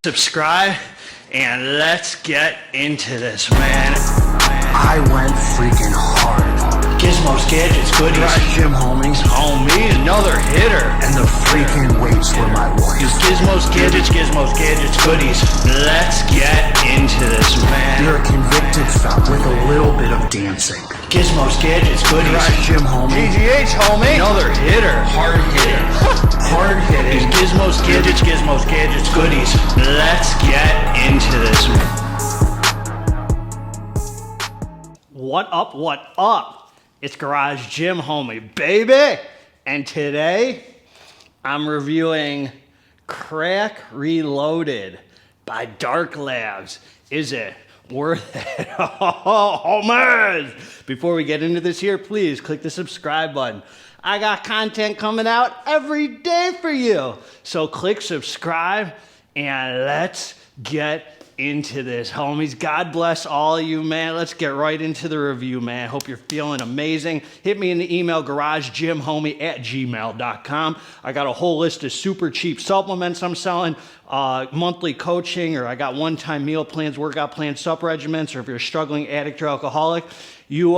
Subscribe and let's get into this, man. I went freaking hard. Gizmos, gadgets, goodies. GYMHOMIE, Homie, another hitter. and the freaking weights were my wife. Gizmos, gadgets, goodies. Let's get into this, man. You're a convicted fella with a little bit of dancing. Gizmos, gadgets, goodies. GYMHOMIE, GGH, homie. Another hitter. hard hitting. Hard hitting. Gizmos, gadgets, goodies. Let's get into this, man. What up, what up? It's Garage GYMHOMIE, baby! And today, I'm reviewing Crack Reloaded by Dark Labz. Is it worth it? Oh, man! Before we get into this here, please click the subscribe button. I got content coming out every day for you. So click subscribe and let's get into this, homies. God bless all of you, man. Let's get right into the review, man. Hope you're feeling amazing. Hit me in the email, garagegymhomie@gmail.com. I got a whole list of super cheap supplements I'm selling, monthly coaching, or I got one-time meal plans, workout plans, sup regimens, or if you're a struggling addict or alcoholic, you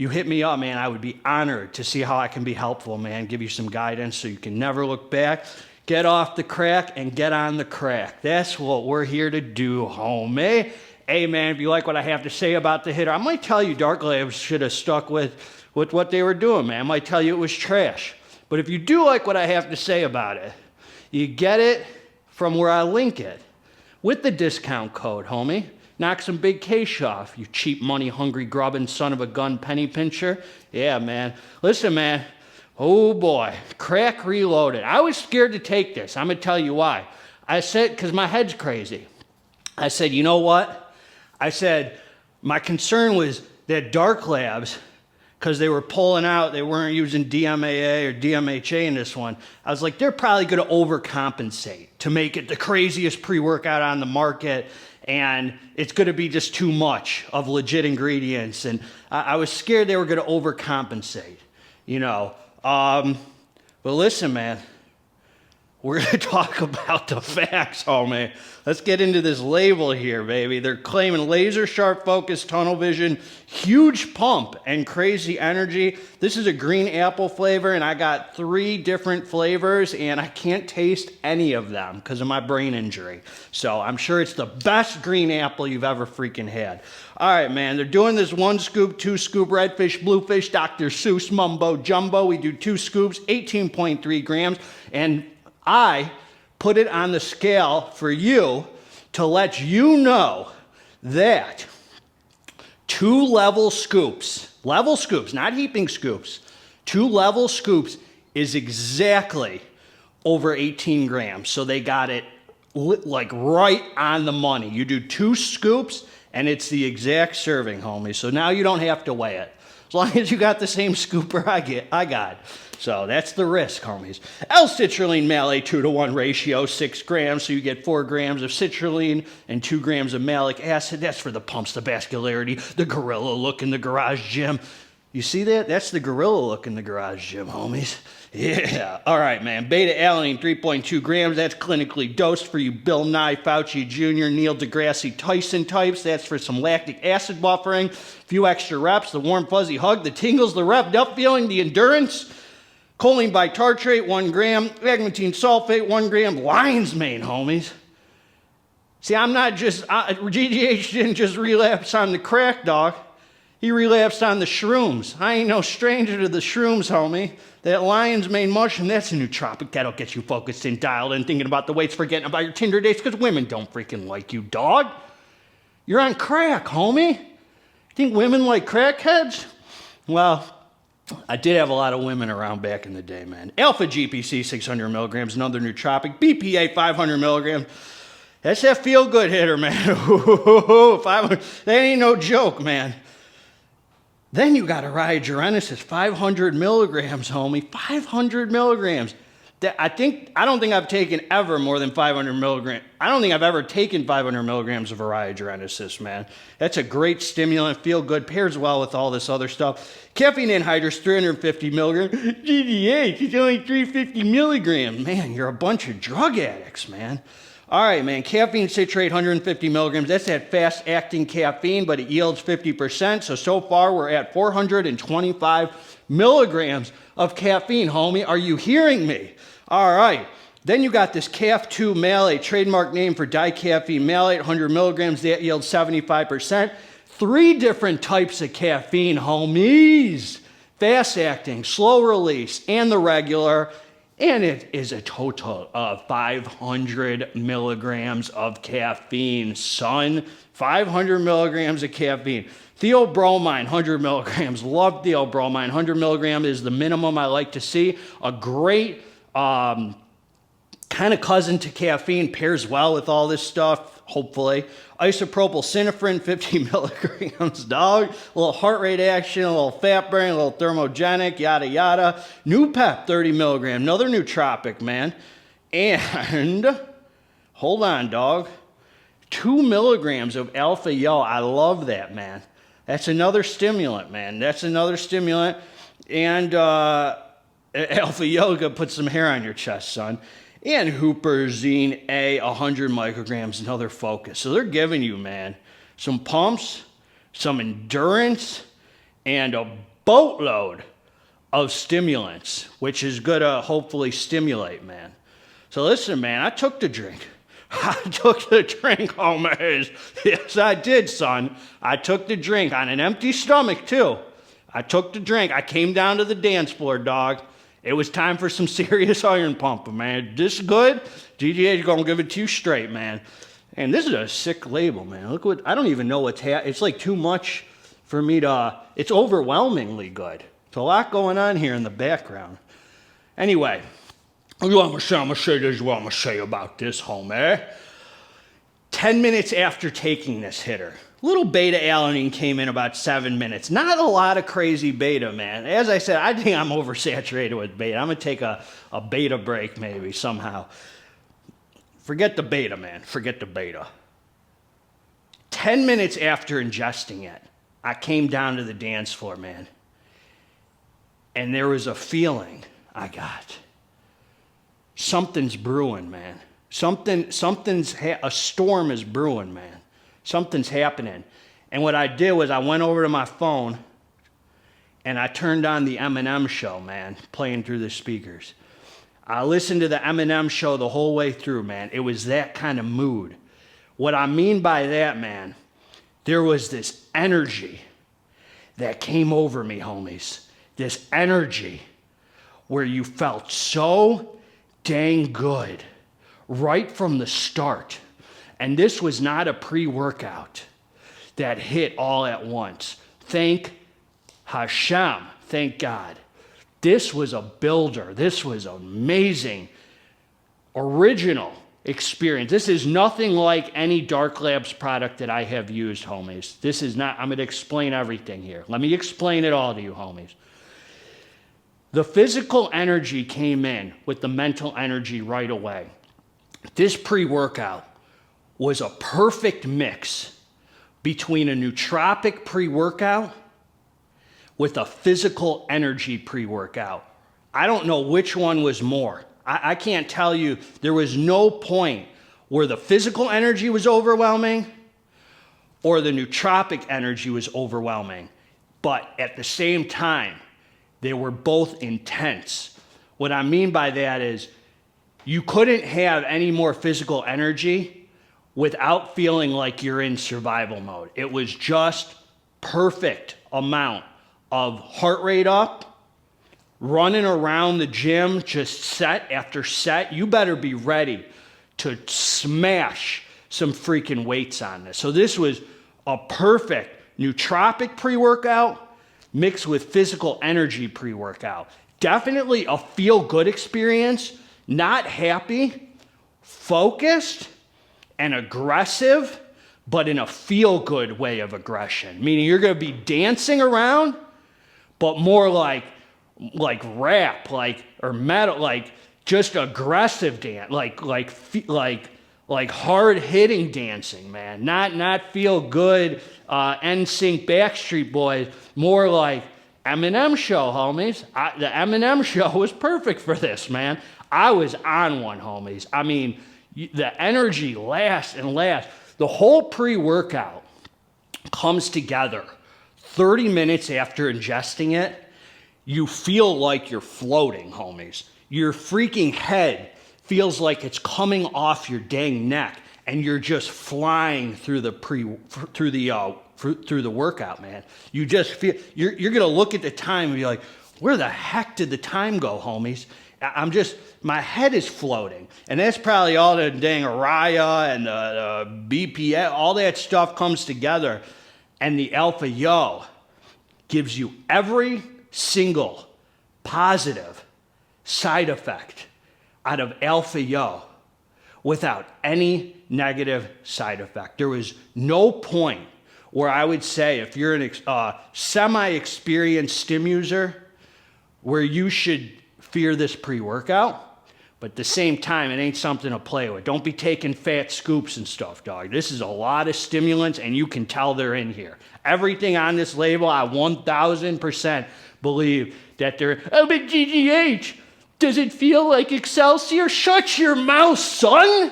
hit me up, man. I would be honored to see how I can be helpful, man. Give you some guidance so you can never look back. Get off the crack and get on the crack. That's what we're here to do, homie. Hey, man, if you like what I have to say about the hitter, I might tell you Dark Labz should have stuck with what they were doing, man. I might tell you it was trash. But if you do like what I have to say about it, you get it from where I link it with the discount code, homie. Knock some big cash off, you cheap money-hungry grubbing son of a gun penny pincher. Yeah, man. Listen, man. Oh boy, Crack Reloaded. I was scared to take this. I'm gonna tell you why. I said, because my head's crazy. I said, you know what? I said, my concern was that Dark Labz, because they were pulling out, they weren't using DMAA or DMHA in this one. I was like, they're probably gonna overcompensate to make it the craziest pre-workout on the market, and it's gonna be just too much of legit ingredients. And I was scared they were gonna overcompensate, you know. But listen, man, we're going to talk about the facts, homie. Let's get into this label here, baby. They're claiming laser sharp focus, tunnel vision, huge pump, and crazy energy. This is a green apple flavor, and I got 3 different flavors, and I can't taste any of them because of my brain injury. So I'm sure it's the best green apple you've ever freaking had. All right, man, they're doing this 1 scoop, 2 scoop, redfish, bluefish, Dr. Seuss, mumbo jumbo. We do 2 scoops, 18.3 grams, and I put it on the scale for you to let you know that 2 level scoops, not heaping scoops, 2 level scoops is exactly over 18 grams. So they got it like right on the money. You do 2 scoops and it's the exact serving, homie. So now you don't have to weigh it. As long as you got the same scooper I got. So that's the risk, homies. L-citrulline malate 2-to-1 ratio, 6 grams, so you get 4 grams of citrulline and 2 grams of malic acid. That's for the pumps, the vascularity, the gorilla look in the garage gym. You see that? That's the gorilla look in the garage gym, homies. Yeah. All right, man. Beta-alanine, 3.2 grams. That's clinically dosed for you Bill Nye, Fauci Jr., Neil deGrasse Tyson types. That's for some lactic acid buffering, a few extra reps, the warm fuzzy hug, the tingles, the revved up feeling, the endurance. Choline bitartrate, 1 gram. Agmatine sulfate, 1 gram. Lion's mane, homies. See, I'm not just, GGH didn't just relapse on the crack, dog. He relapsed on the shrooms. I ain't no stranger to the shrooms, homie. That lion's mane mushroom, that's a nootropic. That'll get you focused and dialed in, thinking about the weights, forgetting about your Tinder dates, because women don't freaking like you, dog. You're on crack, homie. Think women like crackheads? Well, I did have a lot of women around back in the day, man. Alpha GPC, 600 milligrams, another nootropic. BPA, 500 milligrams. That's that feel-good hitter, man. 500, that ain't no joke, man. Then you got Ariogenesis, 500 milligrams, homie. 500 milligrams. I don't think I've taken ever more than 500 milligrams. I don't think I've ever taken 500 milligrams of Ariogenesis, man. That's a great stimulant, feel good, pairs well with all this other stuff. Caffeine anhydrous, 350 milligrams. GDH, it's only 350 milligrams. Man, you're a bunch of drug addicts, man. All right, man, caffeine citrate, 150 milligrams. That's that fast-acting caffeine, but it yields 50%. So far, we're at 425 milligrams of caffeine, homie. Are you hearing me? All right. Then you got this CAF2 malate, trademark name for dicaffeine malate, 100 milligrams. That yields 75%. 3 different types of caffeine, homies. Fast-acting, slow release, and the regular. And it is a total of 500 milligrams of caffeine, son. 500 milligrams of caffeine. Theobromine, 100 milligrams. Love theobromine. 100 milligram is the minimum I like to see. A great kind of cousin to caffeine, pairs well with all this stuff, hopefully. Isopropylsynephrine, 50 milligrams, dog. A little heart rate action, a little fat burning, a little thermogenic, yada, yada. Nupep, 30 milligram, another nootropic, man. And, hold on, dog. 2 milligrams of alpha yo. I love that, man. That's another stimulant, man. That's another stimulant. And alpha yoga puts some hair on your chest, son. And Huperzine A, 100 micrograms, another focus. So they're giving you, man, some pumps, some endurance, and a boatload of stimulants, which is going to hopefully stimulate, man. So listen, man, I took the drink. I took the drink, homies. Yes, I did, son. I took the drink on an empty stomach, too. I took the drink. I came down to the dance floor, dog. It was time for some serious iron pumping, man. This good, DGA's gonna give it to you straight, man. And this is a sick label, man. Look what, I don't even know what's it's like too much for me to, it's overwhelmingly good. There's a lot going on here in the background. Anyway, I'm gonna say this is what I'm gonna say about this, homie. 10 minutes after taking this hitter, little beta-alanine came in about 7 minutes. Not a lot of crazy beta, man. As I said, I think I'm oversaturated with beta. I'm going to take a beta break maybe somehow. Forget the beta, man. Forget the beta. 10 minutes after ingesting it, I came down to the dance floor, man. And there was a feeling I got. Something's brewing, man. A storm is brewing, man. Something's happening. And what I did was I went over to my phone and I turned on the M&M show, man, playing through the speakers. I listened to the M&M show the whole way through, man. It was that kind of mood. What I mean by that, man, there was this energy that came over me, homies. This energy where you felt so dang good right from the start. And this was not a pre-workout that hit all at once. Thank Hashem. Thank God. This was a builder. This was an amazing, original experience. This is nothing like any Dark Labs product that I have used, homies. This is not, I'm going to explain everything here. Let me explain it all to you, homies. The physical energy came in with the mental energy right away. This pre-workout was a perfect mix between a nootropic pre-workout with a physical energy pre-workout. I don't know which one was more. I can't tell you. There was no point where the physical energy was overwhelming or the nootropic energy was overwhelming. But at the same time, they were both intense. What I mean by that is you couldn't have any more physical energy without feeling like you're in survival mode. It was just perfect amount of heart rate up, running around the gym, just set after set. You better be ready to smash some freaking weights on this. So this was a perfect nootropic pre-workout mixed with physical energy pre-workout. Definitely a feel-good experience, not happy, focused, and aggressive, but in a feel-good way of aggression. Meaning you're going to be dancing around, but more like rap, or metal, like just aggressive dance, like hard-hitting dancing, man. Not feel-good, NSYNC Backstreet Boys, more like M&M show, homies. The M&M show was perfect for this, man. I was on one, homies. I mean, The energy lasts and lasts. The whole pre-workout comes together 30 minutes after ingesting it. You feel like you're floating, homies. Your freaking head feels like it's coming off your dang neck, and you're just flying through the workout, man. You just feel you're gonna look at the time and be like, where the heck did the time go, homies? My head is floating, and that's probably all the dang Araya and the BPA, all that stuff comes together, and the Alpha Yo gives you every single positive side effect out of Alpha Yo without any negative side effect. There was no point where I would say, if you're a semi-experienced stim user, where you should fear this pre-workout, but at the same time, it ain't something to play with. Don't be taking fat scoops and stuff, dog. This is a lot of stimulants, and you can tell they're in here. Everything on this label, I 1,000% believe that they're, oh, but GGH, does it feel like Excelsior? Shut your mouth, son!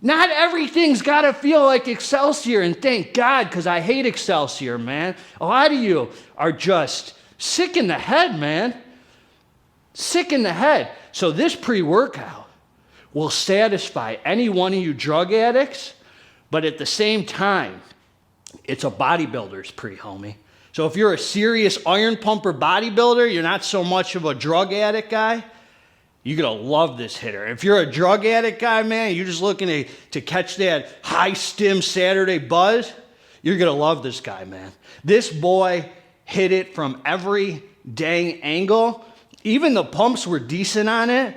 Not everything's got to feel like Excelsior, and thank God, because I hate Excelsior, man. A lot of you are just sick in the head, man. Sick in the head. So this pre-workout will satisfy any one of you drug addicts, but at the same time, it's a bodybuilder's homie. So if you're a serious iron pumper bodybuilder, you're not so much of a drug addict guy, you're going to love this hitter. If you're a drug addict guy, man, you're just looking to catch that high stim Saturday buzz, you're going to love this guy, man. This boy hit it from every dang angle. Even the pumps were decent on it.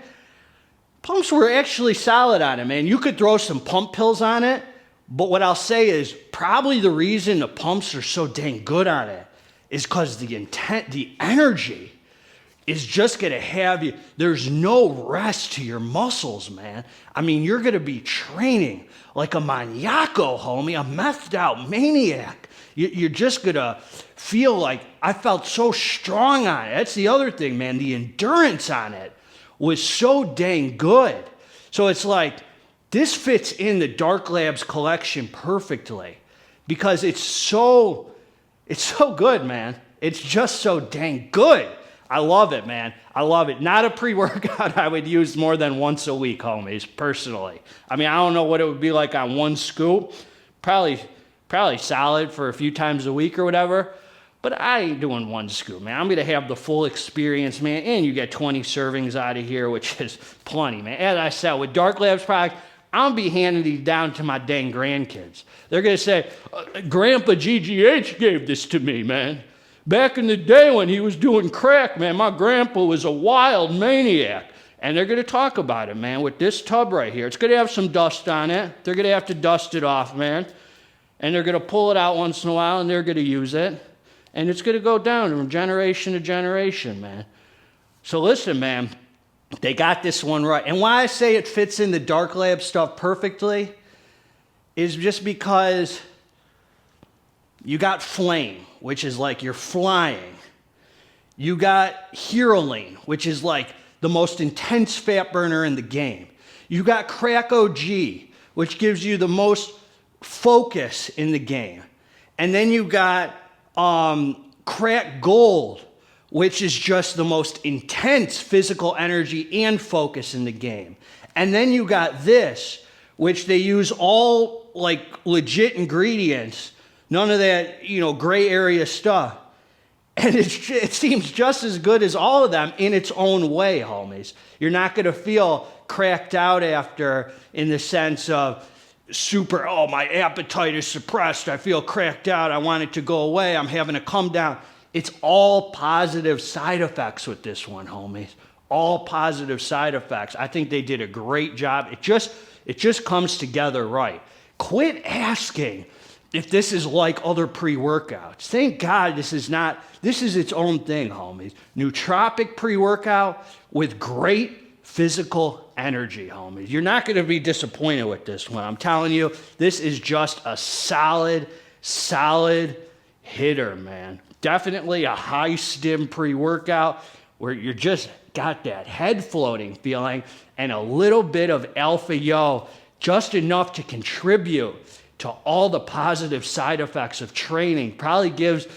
Pumps were actually solid on it, man. You could throw some pump pills on it, but what I'll say is probably the reason the pumps are so dang good on it is because the energy is just going to have you. There's no rest to your muscles, man. I mean, you're going to be training like a maniaco, homie, a methed out maniac. You're just going to feel like, I felt so strong on it. That's the other thing, man. The endurance on it was so dang good. So it's like, this fits in the Dark Labz collection perfectly because it's so good, man. It's just so dang good. I love it, man. I love it. Not a pre-workout I would use more than once a week, homies, personally. I mean, I don't know what it would be like on one scoop. Probably solid for a few times a week or whatever. But I ain't doing one scoop, man. I'm going to have the full experience, man. And you get 20 servings out of here, which is plenty, man. As I said, with Dark Labz product, I'm going to be handing these down to my dang grandkids. They're going to say, Grandpa GGH gave this to me, man. Back in the day when he was doing crack, man, my grandpa was a wild maniac. And they're going to talk about it, man, with this tub right here. It's going to have some dust on it. They're going to have to dust it off, man. And they're going to pull it out once in a while, and they're going to use it. And it's going to go down from generation to generation, man. So listen, man, they got this one right. And why I say it fits in the Dark Labz stuff perfectly is just because you got flame, which is like you're flying. You got Heroline, which is like the most intense fat burner in the game. You got Crack OG, which gives you the most focus in the game. And then you got Crack Gold, which is just the most intense physical energy and focus in the game. And then you got this, which they use all like legit ingredients, none of that, gray area stuff. And it seems just as good as all of them in its own way, homies. You're not going to feel cracked out after in the sense of my appetite is suppressed. I feel cracked out. I want it to go away. I'm having to come down. It's all positive side effects with this one, homies. All positive side effects. I think they did a great job. It just comes together right. Quit asking if this is like other pre-workouts. Thank God this is its own thing, homies. Nootropic pre-workout with great physical energy, homies. You're not going to be disappointed with this one. I'm telling you, this is just a solid hitter, man. Definitely a high stim pre-workout where you're just got that head floating feeling and a little bit of Alpha Yo just enough to contribute to all the positive side effects of training. Probably gives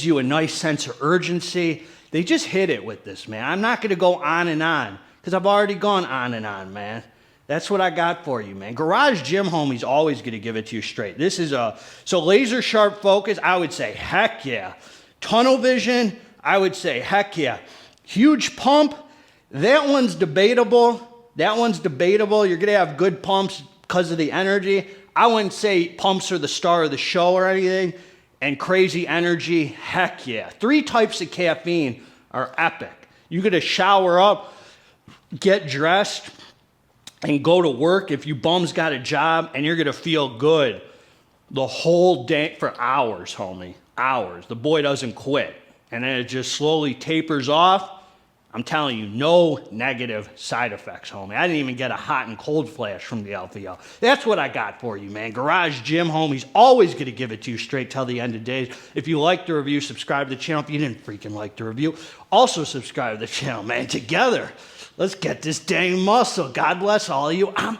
you a nice sense of urgency. They just hit it with this, man. I'm not going to go on and on because I've already gone on and on, man. That's what I got for you, man. Garage Gym Homie's always going to give it to you straight. This is so laser sharp focus, I would say, heck yeah. Tunnel vision, I would say, heck yeah. Huge pump, that one's debatable. You're going to have good pumps because of the energy. I wouldn't say pumps are the star of the show or anything. And crazy energy, heck yeah. 3 types of caffeine are epic. You get to shower up, get dressed, and go to work if you bums got a job, and you're going to feel good the whole day for hours, homie. Hours. The boy doesn't quit. And then it just slowly tapers off. I'm telling you, no negative side effects, homie. I didn't even get a hot and cold flash from the LVO. That's what I got for you, man. Garage Gym Homie's always going to give it to you straight till the end of days. If you liked the review, subscribe to the channel. If you didn't freaking like the review, also subscribe to the channel, man. Together, let's get this dang muscle. God bless all of you. I'm